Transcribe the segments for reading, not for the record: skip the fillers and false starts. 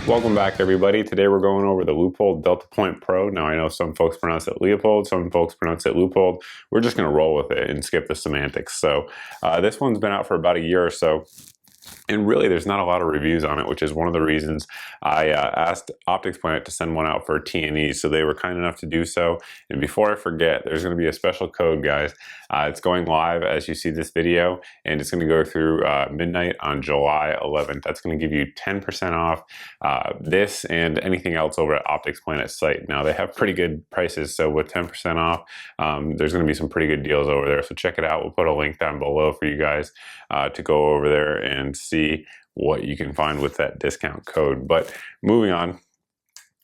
Welcome back, everybody. Today we're going over the Leupold DeltaPoint Pro. Now I know some folks pronounce it Leupold, some folks pronounce it Leupold. We're just going to roll with it and skip the semantics. So this one's been out for about a year or so. And really, there's not a lot of reviews on it, which is one of the reasons I asked Optic to send one out for T&E, so they were kind enough to do so. And before I forget, there's going to be a special code, guys. It's going live as you see this video, and it's going to go through midnight on July 11th. That's going to give you 10% off this and anything else over at Optic's Planet's site. Now, they have pretty good prices, so with 10% off, there's going to be some pretty good deals over there. So check it out. We'll put a link down below for you guys to go over there and see what you can find with that discount code. But moving on,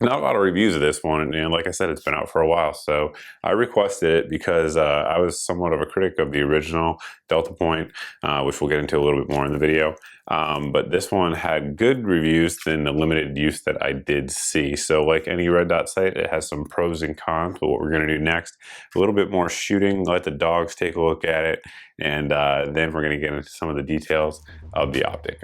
not a lot of reviews of this one, and like I said, it's been out for a while, so I requested it because I was somewhat of a critic of the original DeltaPoint, which we'll get into a little bit more in the video. But this one had good reviews than the limited use that I did see. So like any red dot site, it has some pros and cons. But what we're going to do next, a little bit more shooting, let the dogs take a look at it, and then we're going to get into some of the details of the Optic.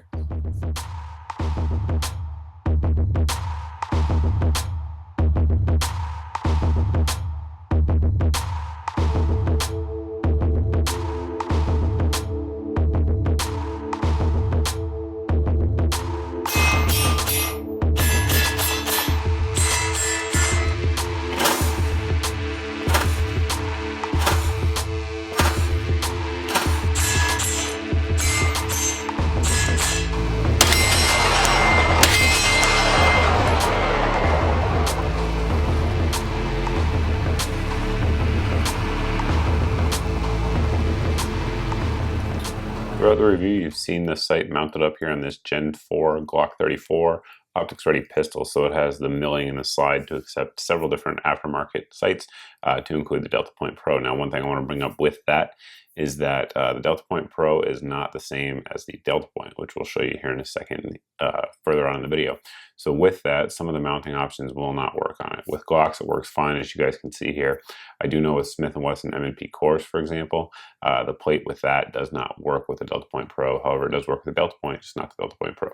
Throughout the review, you've seen the sight mounted up here on this Gen 4 Glock 34 optics ready pistol, so it has the milling and the slide to accept several different aftermarket sights, to include the DeltaPoint Pro. Now, one thing I want to bring up with that is that the DeltaPoint Pro is not the same as the DeltaPoint, which we'll show you here in a second further on in the video. So with that, some of the mounting options will not work on it. With Glocks, it works fine, as you guys can see here. I do know with Smith & Wesson M&P cores, for example, the plate with that does not work with the DeltaPoint Pro. However, it does work with the DeltaPoint, just not the DeltaPoint Pro.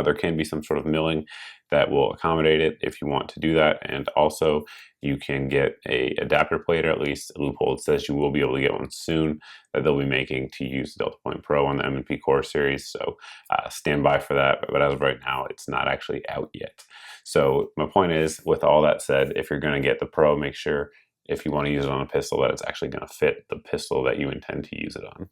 There can be some sort of milling that will accommodate it if you want to do that, and also you can get a adapter plate, or at least Leupold says you will be able to get one soon that they'll be making to use the DeltaPoint Pro on the M&P Core series, so stand by for that, but as of right now it's not actually out yet. So my point is, with all that said, if you're going to get the Pro, make sure if you want to use it on a pistol that it's actually going to fit the pistol that you intend to use it on.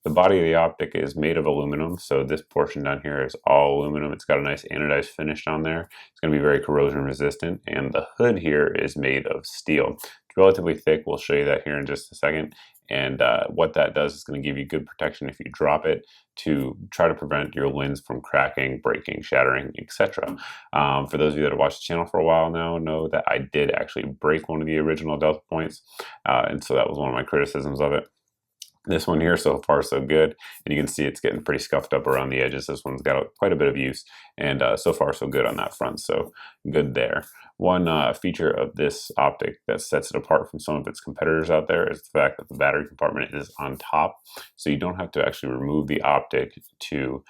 The body of the Optic is made of aluminum, so this portion down here is all aluminum. It's got a nice anodized finish on there. It's going to be very corrosion resistant, and the hood here is made of steel. It's relatively thick. We'll show you that here in just a second. And what that does is going to give you good protection if you drop it, to try to prevent your lens from cracking, breaking, shattering, etc. For those of you that have watched the channel for a while now, know that I did actually break one of the original DeltaPoints, and so that was one of my criticisms of it. This one here, so far so good, and you can see it's getting pretty scuffed up around the edges. This one's got quite a bit of use, and so far so good on that front, so good there. One feature of this Optic that sets it apart from some of its competitors out there is the fact that the battery compartment is on top, so you don't have to actually remove the Optic to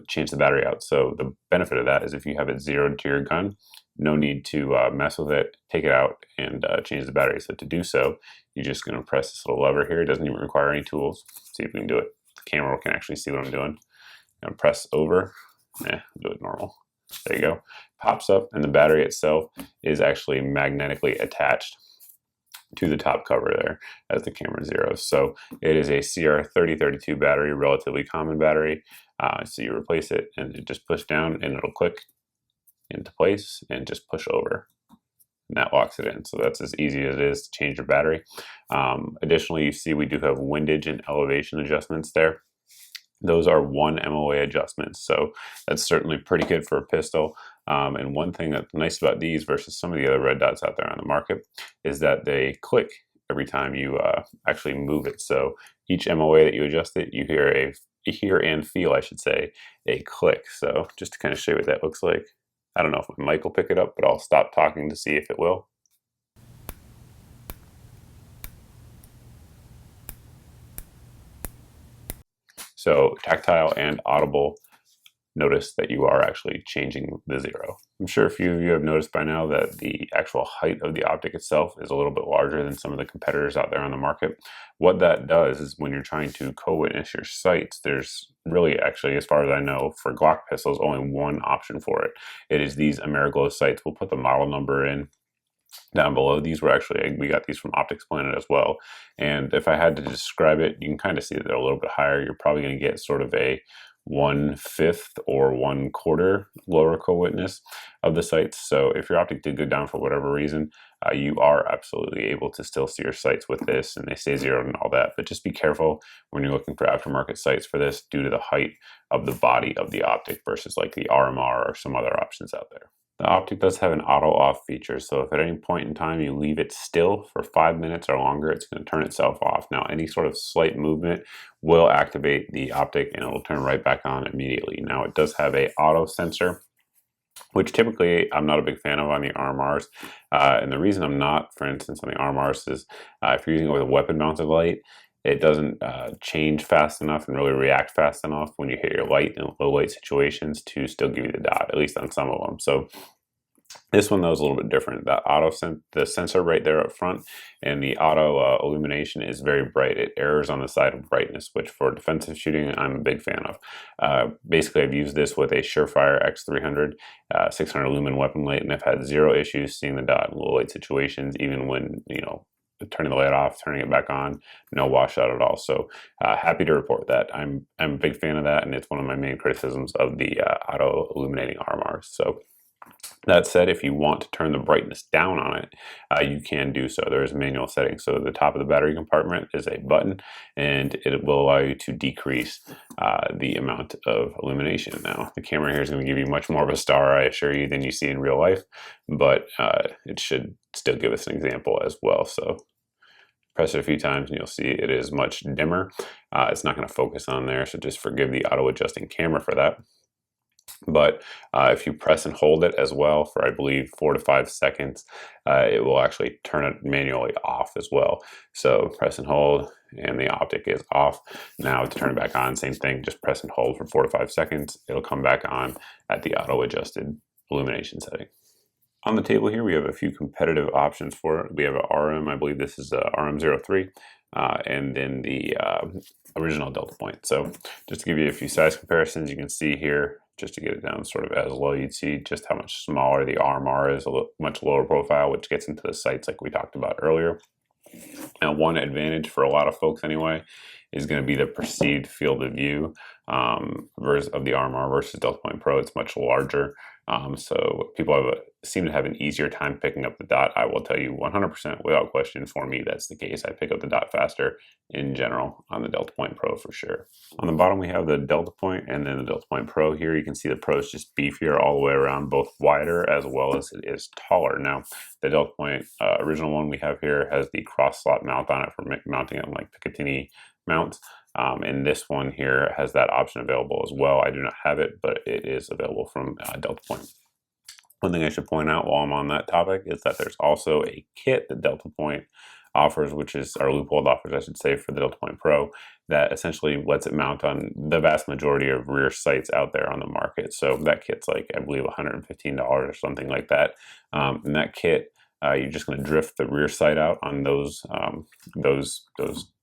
change the battery out. So the benefit of that is if you have it zeroed to your gun, no need to mess with it, take it out, and change the battery. So to do so, you're just going to press this little lever here. It doesn't even require any tools. See if we can do it. The camera can actually see what I'm doing. I'm press over. I'll do it normal. There you go. Pops up, and the battery itself is actually magnetically attached to the top cover there as the camera zeros. So it is a CR3032 battery, relatively common battery. So you replace it, and it just push down, and it'll click into place and just push over, and that locks it in. So that's as easy as it is to change your battery. Additionally, you see we do have windage and elevation adjustments there. Those are 1 MOA adjustments, so that's certainly pretty good for a pistol. And one thing that's nice about these versus some of the other red dots out there on the market is that they click every time you actually move it. So each MOA that you adjust it, you hear and feel, I should say, a click. So just to kind of show you what that looks like. I don't know if my mic will pick it up, but I'll stop talking to see if it will. So tactile and audible notice that you are actually changing the zero. I'm sure a few of you have noticed by now that the actual height of the optic itself is a little bit larger than some of the competitors out there on the market. What that does is when you're trying to co-witness your sights, there's really, actually, as far as I know, for Glock pistols, only one option for it. It is these AmeriGlo sights. We'll put the model number in down below. These were actually, we got these from Optics Planet as well. And if I had to describe it, you can kind of see that they're a little bit higher. You're probably going to get sort of a 1/5 or 1/4 lower co-witness of the sights. So if your optic did go down for whatever reason, you are absolutely able to still see your sights with this, and they stay zeroed and all that. But just be careful when you're looking for aftermarket sights for this, due to the height of the body of the optic versus like the RMR or some other options out there. The Optic does have an auto off feature, so if at any point in time you leave it still for 5 minutes or longer, it's going to turn itself off. Now, any sort of slight movement will activate the Optic and it will turn right back on immediately. Now, it does have a auto sensor, which typically I'm not a big fan of on the RMRs. And the reason I'm not, for instance, on the RMRs is if you're using it with a weapon mounted light, it doesn't change fast enough and really react fast enough when you hit your light in low light situations to still give you the dot, at least on some of them. So this one, though, is a little bit different. The sensor right there up front and the auto illumination is very bright. It errs on the side of brightness, which for defensive shooting, I'm a big fan of. Basically, I've used this with a Surefire X300 600 lumen weapon light, and I've had zero issues seeing the dot in low light situations, even when, you know, turning the light off, turning it back on, no washout at all. So happy to report that. I'm a big fan of that, and it's one of my main criticisms of the auto illuminating RMRs. So that said, if you want to turn the brightness down on it, you can do so. There is manual settings. So the top of the battery compartment is a button, and it will allow you to decrease the amount of illumination. Now, the camera here is going to give you much more of a star, I assure you, than you see in real life, but it should still give us an example as well. So press it a few times and you'll see it is much dimmer. It's not going to focus on there, so just forgive the auto adjusting camera for that. But if you press and hold it as well for, I believe, 4 to 5 seconds, it will actually turn it manually off as well. So press and hold, and the optic is off. Now to turn it back on, same thing, just press and hold for 4 to 5 seconds. It'll come back on at the auto adjusted illumination setting. On the table here, we have a few competitive options for it. We have a RM, I believe this is a RM03, and then the original DeltaPoint. So just to give you a few size comparisons, you can see here, just to get it down sort of as low, you'd see just how much smaller the RMR is, much lower profile, which gets into the sights like we talked about earlier. Now, one advantage for a lot of folks anyway is going to be the perceived field of view versus of the RMR versus DeltaPoint Pro. It's much larger, so people seem to have an easier time picking up the dot. I will tell you 100% without question, for me, that's the case. I pick up the dot faster in general on the DeltaPoint Pro for sure. On the bottom, we have the DeltaPoint and then the DeltaPoint Pro here. You can see the Pro is just beefier all the way around, both wider as well as it is taller. Now, the DeltaPoint original one we have here has the cross slot mount on it for mounting it on like Picatinny mounts. And this one here has that option available as well. I do not have it, but it is available from DeltaPoint. One thing I should point out while I'm on that topic is that there's also a kit that DeltaPoint offers, which is, our Leupold offers, I should say, for the DeltaPoint Pro, that essentially lets it mount on the vast majority of rear sights out there on the market. So that kit's like, I believe, $115 or something like that. And that kit, you're just going to drift the rear sight out on those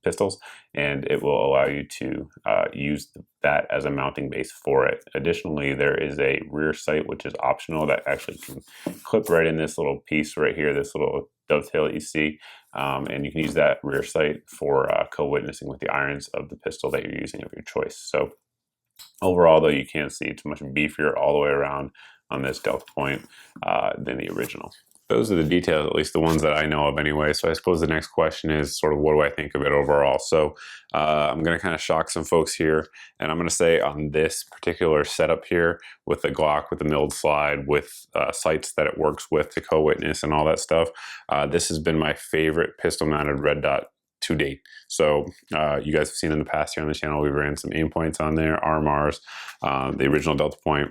pistols, and it will allow you to use that as a mounting base for it. Additionally, there is a rear sight which is optional that actually can clip right in this little piece right here, this little dovetail that you see, and you can use that rear sight for co-witnessing with the irons of the pistol that you're using of your choice. So overall, though, you can see it's much beefier all the way around on this DeltaPoint than the original. Those are the details, at least the ones that I know of anyway. So I suppose the next question is sort of, what do I think of it overall? So I'm going to kind of shock some folks here, and I'm going to say on this particular setup here with the Glock, with the milled slide, with sights that it works with to co-witness and all that stuff, this has been my favorite pistol mounted red dot to date. So you guys have seen in the past here on the channel, we ran some aim points on there, RMRs, the original DeltaPoint,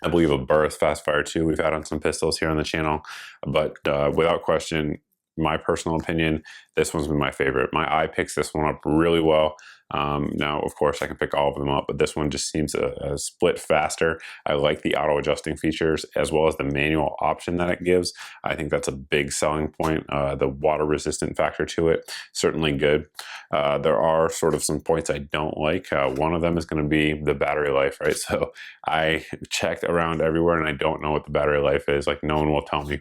I believe a Burris Fastfire 2 we've had on some pistols here on the channel, but without question, my personal opinion, this one's been my favorite. My eye picks this one up really well. Now, of course, I can pick all of them up, but this one just seems a split faster. I like the auto adjusting features as well as the manual option that it gives. I think that's a big selling point. The water resistant factor to it, certainly good. There are sort of some points I don't like. One of them is going to be the battery life, right? So I checked around everywhere and I don't know what the battery life is. Like, no one will tell me.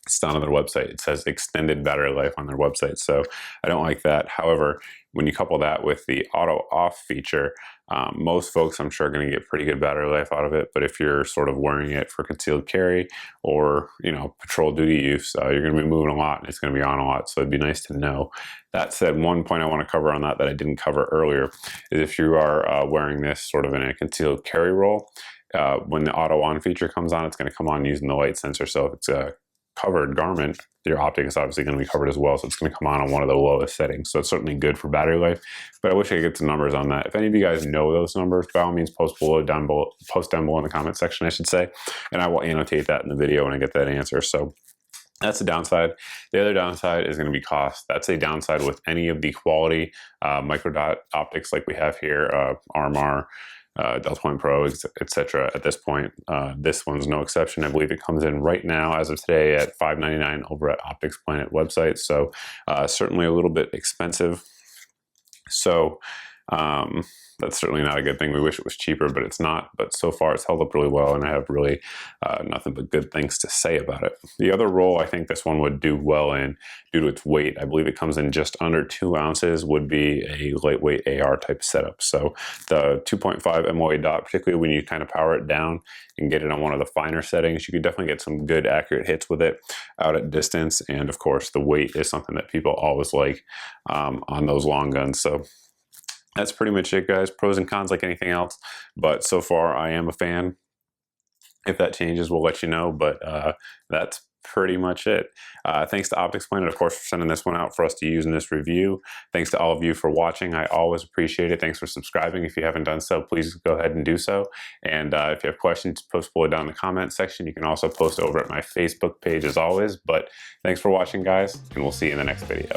It's not on their website. It says extended battery life on their website. So I don't like that. However, when you couple that with the auto off feature, most folks I'm sure are going to get pretty good battery life out of it. But if you're sort of wearing it for concealed carry or, you know, patrol duty use, you're going to be moving a lot and it's going to be on a lot. So it'd be nice to know. That said, one point I want to cover on that I didn't cover earlier is if you are wearing this sort of in a concealed carry role, when the auto on feature comes on, it's going to come on using the light sensor. So if it's a covered garment, your optic is obviously going to be covered as well, so it's going to come on one of the lowest settings. So it's certainly good for battery life, but I wish I could get some numbers on that. If any of you guys know those numbers, by all means post down below in the comment section, I should say, and I will annotate that in the video when I get that answer. So that's the downside. The other downside is going to be cost. That's a downside with any of the quality micro dot optics like we have here, RMR, DeltaPoint Pro, etc. At this point, this one's no exception. I believe it comes in right now, as of today, at $5.99 over at Optics Planet website. So certainly a little bit expensive. So that's certainly not a good thing. We wish it was cheaper, but it's not. But so far, it's held up really well, and I have really nothing but good things to say about it. The other role I think this one would do well in, due to its weight, I believe it comes in just under 2 ounces, would be a lightweight AR type setup. So the 2.5 MOA dot, particularly when you kind of power it down and get it on one of the finer settings, you could definitely get some good accurate hits with it out at distance. And of course, the weight is something that people always like on those long guns. So that's pretty much it, guys. Pros and cons like anything else, but so far I am a fan. If that changes, we'll let you know, but that's pretty much it. Thanks to Optics Planet, of course, for sending this one out for us to use in this review. Thanks to all of you for watching. I always appreciate it. Thanks for subscribing. If you haven't done so, please go ahead and do so. And if you have questions, post below down in the comment section. You can also post over at my Facebook page as always. But thanks for watching, guys, and we'll see you in the next video.